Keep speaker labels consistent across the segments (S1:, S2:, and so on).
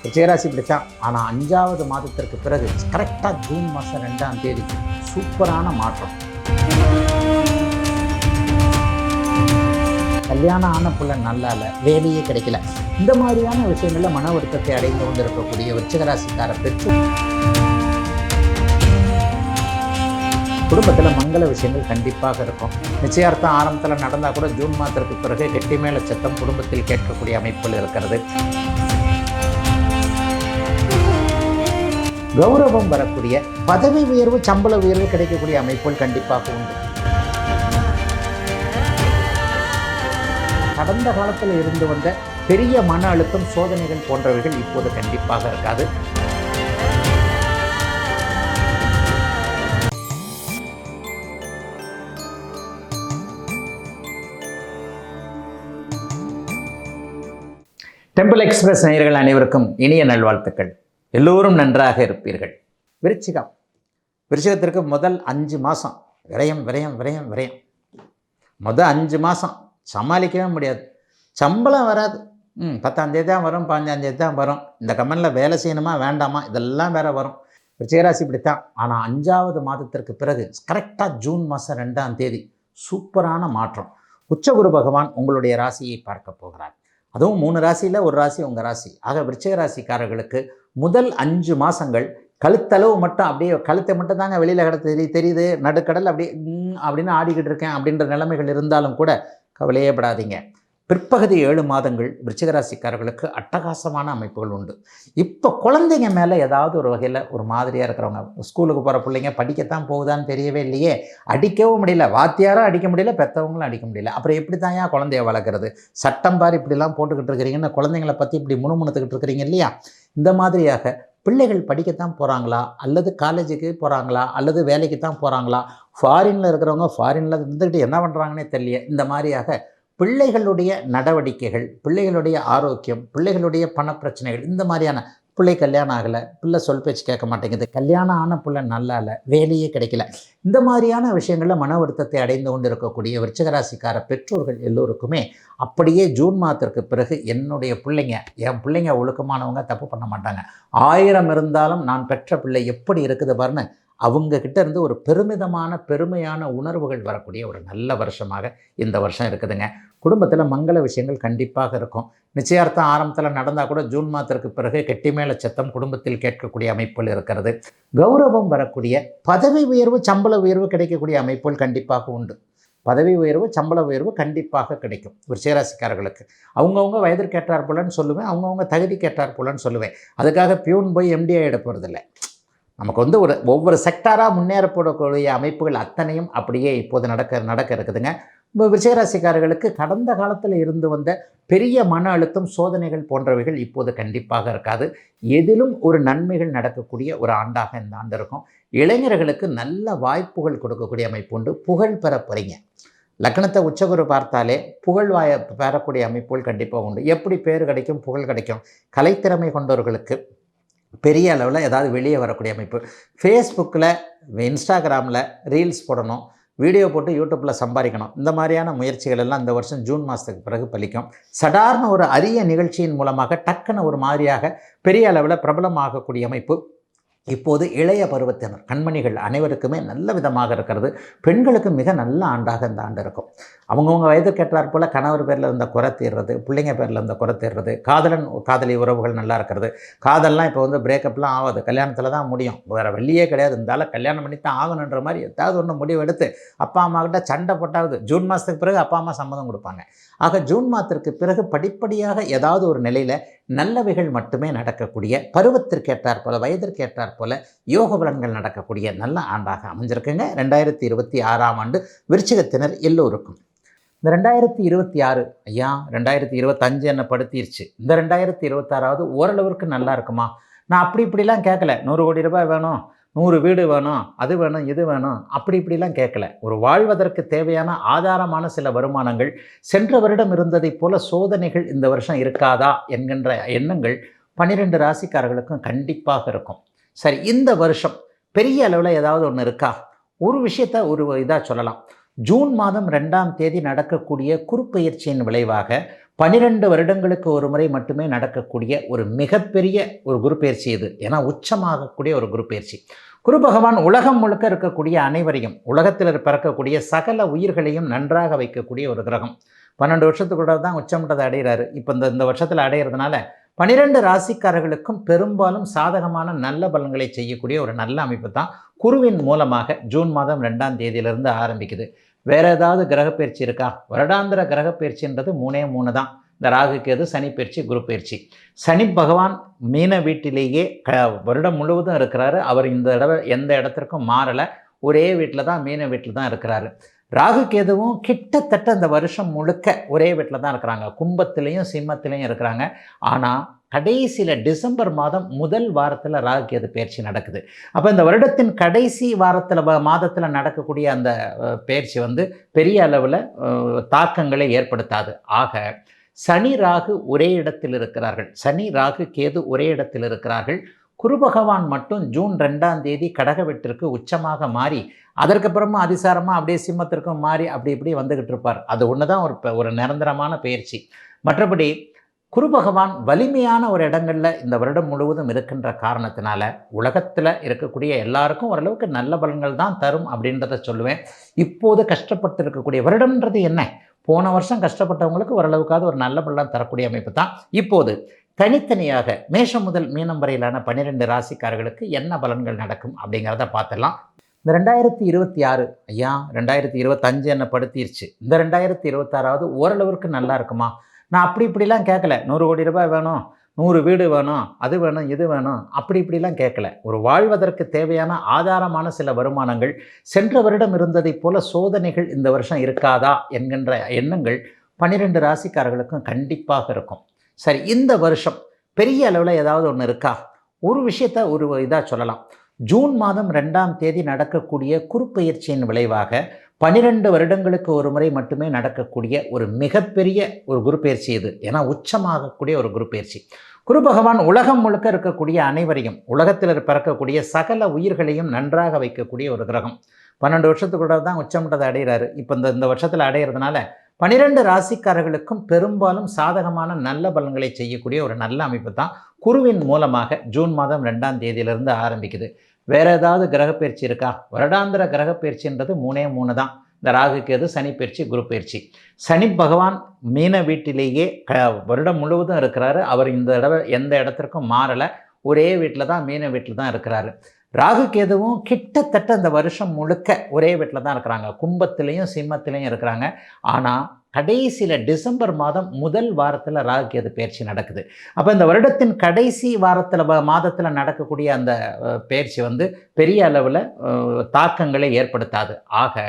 S1: விருச்சிகராசி இப்படித்தான். ஆனால் 5வது மாதத்திற்கு பிறகு கரெக்டாக ஜூன் மாதம் 2ஆம் தேதி சூப்பரான மாற்றம். கல்யாணம் ஆன புள்ள நல்லா இல்லை, வேலையே கிடைக்கல, இந்த மாதிரியான விஷயங்களில் மன வருத்தத்தை அடைந்து கொண்டிருக்கக்கூடிய விருச்சிகராசிக்கார பெற்று குடும்பத்தில் மங்கள விஷயங்கள் கண்டிப்பாக இருக்கும். நிச்சயார்த்தம் ஆரம்பத்தில் நடந்தால் கூட ஜூன் மாதத்திற்கு பிறகு கெட்டி மேல சத்தம் குடும்பத்தில் கேட்கக்கூடிய அமைப்புகள் இருக்கிறது. கௌரவம் வரக்கூடிய பதவி உயர்வு, சம்பள உயர்வு கிடைக்கக்கூடிய அமைப்புகள் கண்டிப்பாக உண்டு. கடந்த காலத்தில் இருந்து வந்த பெரிய மன அழுத்தம், சோதனைகள் போன்றவைகள் இப்போது கண்டிப்பாக இருக்காது. டெம்பிள் எக்ஸ்பிரஸ் நேயர்கள் அனைவருக்கும் இனிய நல்வாழ்த்துக்கள். எல்லோரும் நன்றாக இருப்பீர்கள். விருச்சிகத்திற்கு முதல் 5 மாதம் விரயம் விரயம் விரயம் விரயம். முதல் 5 மாதம் சமாளிக்கவே முடியாது. சம்பளம் வராது. 10ஆம் தேதி தான் வரும், 15ஆம் தேதி தான் வரும். இந்த கம்பெனியில் வேலை செய்யணுமா வேண்டாமா இதெல்லாம் வேற வரும். விருச்சிகராசி இப்படித்தான். ஆனால் 5வது மாதத்திற்கு பிறகு கரெக்டாக ஜூன் மாதம் 2ஆம் தேதி சூப்பரான மாற்றம். உச்சகுரு பகவான் உங்களுடைய ராசியை பார்க்க போகிறார். அதுவும் 3 ராசியில் ஒரு ராசி உங்கள் ராசி. ஆக விருச்சிக ராசிக்காரர்களுக்கு முதல் 5 மாதங்கள் கழுத்தளவு மட்டும் அப்படியே கழுத்தை மட்டும் தாங்க வெளியில் கிடத்து தெரியுது, நடுக்கடல் அப்படியே அப்படின்னு ஆடிக்கிட்டு இருக்கேன் அப்படின்ற நிலைமைகள் இருந்தாலும் கூட கவலையே படாதீங்க. பிற்பகுதி 7 மாதங்கள் விருச்சிகராசிக்காரர்களுக்கு அட்டகாசமான அமைப்புகள் உண்டு. இப்போ குழந்தைங்க மேலே ஏதாவது ஒரு வகையில் ஒரு மாதிரியாக இருக்கிறவங்க, ஸ்கூலுக்கு போகிற பிள்ளைங்க படிக்கத்தான் போகுதான்னு தெரியவே இல்லையே, அடிக்கவும் முடியல, வாத்தியாரும் அடிக்க முடியல, பெற்றவங்களும் அடிக்க முடியல, அப்புறம் எப்படி தான் ஏன் குழந்தைய வளர்க்குறது, சட்டம் பார் இப்படிலாம் போட்டுக்கிட்டு இருக்கிறீங்கன்னு குழந்தைங்களை பற்றி இப்படி முணுமுணுத்துக்கிட்டு இருக்கிறீங்க இல்லையா? இந்த மாதிரியாக பிள்ளைகள் படிக்கத்தான் போகிறாங்களா, அல்லது காலேஜுக்கு போகிறாங்களா, அல்லது வேலைக்கு தான் போகிறாங்களா, ஃபாரினில் இருக்கிறவங்க ஃபாரினில் இருந்துக்கிட்டு என்ன பண்ணுறாங்கன்னே தெரியல. இந்த மாதிரியாக பிள்ளைகளுடைய நடவடிக்கைகள், பிள்ளைகளுடைய ஆரோக்கியம், பிள்ளைகளுடைய பணப்பிரச்சனைகள், இந்த மாதிரியான பிள்ளை கல்யாணம் ஆகலை, பிள்ளை சொல் பேச்சு கேட்க மாட்டேங்குது, கல்யாணம் ஆன பிள்ளை நல்லா இல்லை, வேலையே கிடைக்கல, இந்த மாதிரியான விஷயங்களில் மன வருத்தத்தை அடைந்து கொண்டு இருக்கக்கூடிய விருச்சிகராசிக்கார பெற்றோர்கள் எல்லோருக்குமே அப்படியே ஜூன் மாதத்திற்கு பிறகு என் பிள்ளைங்க ஒழுக்கமானவங்க, தப்பு பண்ண மாட்டாங்க, 1000 இருந்தாலும் நான் பெற்ற பிள்ளை எப்படி இருக்குது பாருன்னு அவங்கக்கிட்ட இருந்து ஒரு பெருமையான உணர்வுகள் வரக்கூடிய ஒரு நல்ல வருஷமாக இந்த வருஷம் இருக்குதுங்க. குடும்பத்தில் மங்கள விஷயங்கள் கண்டிப்பாக இருக்கும். நிச்சயார்த்தம் ஆரம்பத்தில் நடந்தால் கூட ஜூன் மாதத்திற்கு பிறகு கெட்டி மேல சத்தம் குடும்பத்தில் கேட்கக்கூடிய அமைப்புகள் இருக்கிறது. கௌரவம் வரக்கூடிய பதவி உயர்வு, சம்பள உயர்வு கிடைக்கக்கூடிய அமைப்புகள் கண்டிப்பாக உண்டு. பதவி உயர்வு, சம்பள உயர்வு கண்டிப்பாக கிடைக்கும் விருச்சிகராசிக்காரர்களுக்கு. அவங்கவுங்க வயதிற்கு ஏற்றார் போலன்னு சொல்லுவேன், அவங்கவுங்க தகுதிக்கு ஏற்றார் போலன்னு சொல்லுவேன். அதுக்காக பியூன் போய் எம்டி ஆகிட போகிறதில்லை. நமக்கு ஒவ்வொரு செக்டாராக முன்னேறப்படக்கூடிய அமைப்புகள் அத்தனையும் அப்படியே இப்போது நடக்க இருக்குதுங்க. இப்போ விருச்சிகராசிக்காரர்களுக்கு கடந்த காலத்தில் இருந்து வந்த பெரிய மன அழுத்தம், சோதனைகள் போன்றவைகள் இப்போது கண்டிப்பாக இருக்காது. எதிலும் ஒரு நன்மைகள் நடக்கக்கூடிய ஒரு ஆண்டாக இந்த ஆண்டு இருக்கும். இளைஞர்களுக்கு நல்ல வாய்ப்புகள் கொடுக்கக்கூடிய அமைப்பு உண்டு. புகழ் பெற போகிறீங்க. லக்னத்தை உச்சகுரு பார்த்தாலே புகழ் பெறக்கூடிய அமைப்புகள் கண்டிப்பாக உண்டு. எப்படி பேர் கிடைக்கும், புகழ் கிடைக்கும்? கலைத்திறமை கொண்டவர்களுக்கு பெரிய அளவில் ஏதாவது வெளியே வரக்கூடிய அமைப்பு. ஃபேஸ்புக்கில், இன்ஸ்டாகிராமில் ரீல்ஸ் போடணும், வீடியோ போட்டு யூடியூப்பில் சம்பாதிக்கணும், இந்த மாதிரியான முயற்சிகள் எல்லாம் இந்த வருஷம் ஜூன் மாதத்துக்கு பிறகு பலிக்கும். சடார்னு ஒரு அரிய நிகழ்ச்சியின் மூலமாக டக்குன்னு ஒரு மாதிரியாக பெரிய அளவில் பிரபலமாகக்கூடிய அமைப்பு இப்போது இளைய பருவத்தினர் கண்மணிகள் அனைவருக்குமே நல்ல விதமாக இருக்கிறது. பெண்களுக்கு மிக நல்ல ஆண்டாக இந்த ஆண்டு இருக்கும். அவங்கவுங்க வயதுக்கேற்றாற் போல் கணவர் பேரில் இருந்த குறை தீர்றது, பிள்ளைங்க பேரில் இருந்த குறை தீர்றது, காதலி உறவுகள் நல்லா இருக்கிறது. காதல்லாம் இப்போ பிரேக்கப்லாம் ஆகாது, கல்யாணத்தில் தான் முடியும், வேறு வழியே கிடையாது, இருந்தாலும் கல்யாணம் பண்ணி தான் ஆகணுன்ற மாதிரி ஏதாவது ஒன்று முடிவு எடுத்து அப்பா அம்மா கிட்ட சண்டை போட்டாவது ஜூன் மாதத்துக்கு பிறகு அப்பா அம்மா சம்மதம் கொடுப்பாங்க. ஆக ஜூன் மாதத்திற்கு பிறகு படிப்படியாக ஏதாவது ஒரு நிலையில் நல்லவைகள் மட்டுமே நடக்கக்கூடிய, பருவத்திற்கு ஏற்றாற் போல, வயதிற்கு ஏற்றாற் போல யோக பலன்கள் நடக்கக்கூடிய நல்ல ஆண்டாக அமைஞ்சிருக்குங்க 2026ஆம் ஆண்டு விருச்சிகத்தினர் எல்லோருக்கும். இந்த 2026 ஐயா 2025 என்ன படுத்திருச்சு, இந்த 2026ஆவது ஓரளவிற்கு நல்லா இருக்குமா? நான் இப்படிலாம் கேட்கல. 100 கோடி ரூபாய் வேணும், 100 வீடு வேணும், அது வேணும், இது வேணும், இப்படிலாம் கேட்கல. ஒரு வாழ்வதற்கு தேவையான ஆதாரமான சில வருமானங்கள், சென்ற வருடம் இருந்ததைப் போல சோதனைகள் இந்த வருஷம் இருக்காதா என்கின்ற எண்ணங்கள் 12 ராசிக்காரர்களுக்கும் கண்டிப்பாக இருக்கும். சரி, இந்த வருஷம் பெரிய அளவில் ஏதாவது ஒன்று இருக்கா? ஒரு விஷயத்தை இதாக சொல்லலாம். ஜூன் மாதம் 2ஆம் தேதி நடக்கக்கூடிய குறுப்பெயர்ச்சியின் விளைவாக 12 வருடங்களுக்கு ஒரு முறை மட்டுமே நடக்கக்கூடிய ஒரு மிகப்பெரிய ஒரு குரு பயிற்சி இது. ஏன்னா உச்சமாகக்கூடிய ஒரு குரு பயிற்சி. குரு பகவான் உலகம் முழுக்க இருக்கக்கூடிய அனைவரையும், உலகத்தில் பிறக்கக்கூடிய சகல உயிர்களையும் நன்றாக வைக்கக்கூடிய ஒரு கிரகம். 12 வருஷத்துக்குள்ள தான் உச்சம்ன்றதை அடைகிறாரு. இப்போ இந்த வருஷத்தில் அடைகிறதுனால 12 ராசிக்காரர்களுக்கும் பெரும்பாலும் சாதகமான நல்ல பலன்களை செய்யக்கூடிய ஒரு நல்ல அமைப்பு தான் குருவின் மூலமாக ஜூன் மாதம் 2ஆம் தேதியிலிருந்து ஆரம்பிக்குது. வேற ஏதாவது கிரக பயிற்சி இருக்கா? வருடாந்திர கிரக பயிற்சின்றது 3 தான். இந்த ராகு கேது சனி பயிற்சி, குரு பயிற்சி. சனி பகவான் மீன வீட்டிலேயே வருடம் முழுவதும் இருக்கிறாரு. அவர் இந்த தடவை எந்த இடத்திற்கும் மாறலை, ஒரே வீட்டில் தான், மீன வீட்டில் தான் இருக்கிறாரு. ராகு கேதுவும் கிட்டத்தட்ட இந்த வருஷம் முழுக்க ஒரே வீட்டில் தான் இருக்கிறாங்க. கும்பத்திலையும் சிம்மத்திலையும் இருக்கிறாங்க. ஆனால் கடைசியில் டிசம்பர் மாதம் முதல் வாரத்தில் ராகு கேது பயிற்சி நடக்குது. அப்போ இந்த வருடத்தின் கடைசி மாதத்தில் நடக்கக்கூடிய அந்த பயிற்சி பெரிய அளவில் தாக்கங்களை ஏற்படுத்தாது. ஆக சனி ராகு ஒரே இடத்தில் இருக்கிறார்கள். சனி ராகு கேது ஒரே இடத்தில் இருக்கிறார்கள். குரு பகவான் மட்டும் ஜூன் 2ஆம் தேதி கடக வீட்டிற்கு உச்சமாக மாறி, அதற்கப்புறமா அதிசாரமாக அப்படியே சிம்மத்திற்கும் மாறி அப்படி இப்படி வந்துக்கிட்டு இருப்பார். அது ஒன்று தான் ஒரு நிரந்தரமான பயிற்சி. மற்றபடி குரு பகவான் வலிமையான ஒரு இடங்களில் இந்த வருடம் முழுவதும் இருக்கின்ற காரணத்தினால உலகத்தில் இருக்கக்கூடிய எல்லாருக்கும் ஓரளவுக்கு நல்ல பலன்கள் தான் தரும் அப்படின்றத சொல்லுவேன். இப்போது கஷ்டப்பட்டு இருக்கக்கூடிய வருடம்ன்றது என்ன? போன வருஷம் கஷ்டப்பட்டவங்களுக்கு ஓரளவுக்காவது ஒரு நல்ல பலன் தரக்கூடிய அமைப்பு தான். இப்போது தனித்தனியாக மேஷம் முதல் மீனம் வரையிலான 12 ராசிக்காரர்களுக்கு என்ன பலன்கள் நடக்கும் அப்படிங்கிறத பார்த்துடலாம். இந்த 2026 ஐயா 2025 என்ன படுத்திருச்சு. இந்த 2026வது ஓரளவுக்கு நல்லா இருக்குமா? நான் அப்படி இப்படிலாம் கேட்கல. 100 கோடி ரூபாய் வேணும், 100 வீடு வேணும், அது வேணும், இது வேணும், அப்படி இப்படிலாம் கேட்கல. ஒரு வாழ்வதற்கு தேவையான ஆதாரமான சில வருமானங்கள், சென்ற வருடம் இருந்ததைப் போல சோதனைகள் இந்த வருஷம் இருக்காதா என்கின்ற எண்ணங்கள் 12 ராசிக்காரர்களுக்கும் கண்டிப்பாக இருக்கும். சரி, இந்த வருஷம் பெரிய அளவில் ஏதாவது ஒன்று இருக்கா? ஒரு விஷயத்தை ஒரு இதாக சொல்லலாம். ஜூன் மாதம் 2ஆம் தேதி நடக்கக்கூடிய குருப்பெயர்ச்சியின் விளைவாக 12 வருடங்களுக்கு ஒரு முறை மட்டுமே நடக்கக்கூடிய ஒரு மிகப்பெரிய ஒரு குரு பயிற்சி இது. ஏன்னா உச்சமாகக்கூடிய ஒரு குரு பயிற்சி. குரு பகவான் உலகம் முழுக்க இருக்கக்கூடிய அனைவரையும், உலகத்தில் பிறக்கக்கூடிய சகல உயிர்களையும் நன்றாக வைக்கக்கூடிய ஒரு கிரகம். 12 வருஷத்துக்குள்ள தான் உச்சம்ன்றதை அடைகிறாரு. இப்போ இந்த வருஷத்தில் அடைகிறதுனால 12 ராசிக்காரர்களுக்கும் பெரும்பாலும் சாதகமான நல்ல பலன்களை செய்யக்கூடிய ஒரு நல்ல அமைப்பு தான் குருவின் மூலமாக ஜூன் மாதம் 2ஆம் தேதியிலிருந்து ஆரம்பிக்குது. வேற ஏதாவது கிரக பயிற்சி இருக்கா? வருடாந்திர கிரக பயிற்சின்றது 3 தான். இந்த ராகு கேது சனி பயிற்சி, குரு பயிற்சி. சனி பகவான் மீன வீட்டிலேயே வருடம் முழுவதும் இருக்கிறாரு. அவர் இந்த தடவை எந்த இடத்திற்கும் மாறலை, ஒரே வீட்டில் தான், மீன வீட்டில் தான் இருக்கிறாரு. ராகு கேதுவும் கிட்டத்தட்ட இந்த வருஷம் முழுக்க ஒரே வீட்டில் தான் இருக்கிறாங்க. கும்பத்திலையும் சிம்மத்திலையும் இருக்கிறாங்க. ஆனால் கடைசியில் டிசம்பர் மாதம் முதல் வாரத்தில் ராகு கேது பயிற்சி நடக்குது. அப்போ இந்த வருடத்தின் கடைசி மாதத்தில் நடக்கக்கூடிய அந்த பயிற்சி பெரிய அளவில் தாக்கங்களை ஏற்படுத்தாது. ஆக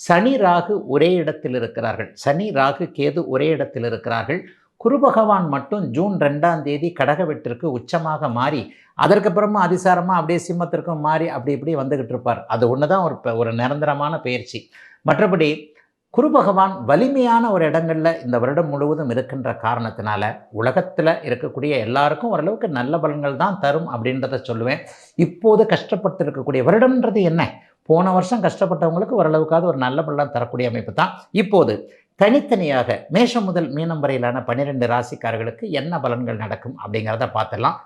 S1: சனி ராகு ஒரே இடத்தில் இருக்கிறார்கள். சனி ராகு கேது ஒரே இடத்தில் இருக்கிறார்கள். குரு பகவான் மட்டும் ஜூன் 2ஆம் தேதி கடக வீட்டிற்கு உச்சமாக மாறி, அதற்கப்புறமா அதிசாரமாக அப்படியே சிம்மத்திற்கும் மாறி அப்படி இப்படி வந்துக்கிட்டு இருப்பார். அது ஒன்று தான் ஒரு நிரந்தரமான பயிற்சி. மற்றபடி குரு பகவான் வலிமையான ஒரு இடங்களில் இந்த வருடம் முழுவதும் இருக்கின்ற காரணத்தினால உலகத்தில் இருக்கக்கூடிய எல்லாருக்கும் ஓரளவுக்கு நல்ல பலன்கள் தான் தரும் அப்படின்றத சொல்லுவேன். இப்போது கஷ்டப்பட்டு இருக்கக்கூடிய வருடம்ன்றது என்ன? போன வருஷம் கஷ்டப்பட்டவங்களுக்கு ஓரளவுக்காவது ஒரு நல்ல பலன் தரக்கூடிய அமைப்பு தான். இப்போது தனித்தனியாக மேஷம் முதல் மீனம் வரையிலான 12 ராசிக்காரர்களுக்கு என்ன பலன்கள் நடக்கும் அப்படிங்கிறத பார்த்துடலாம்.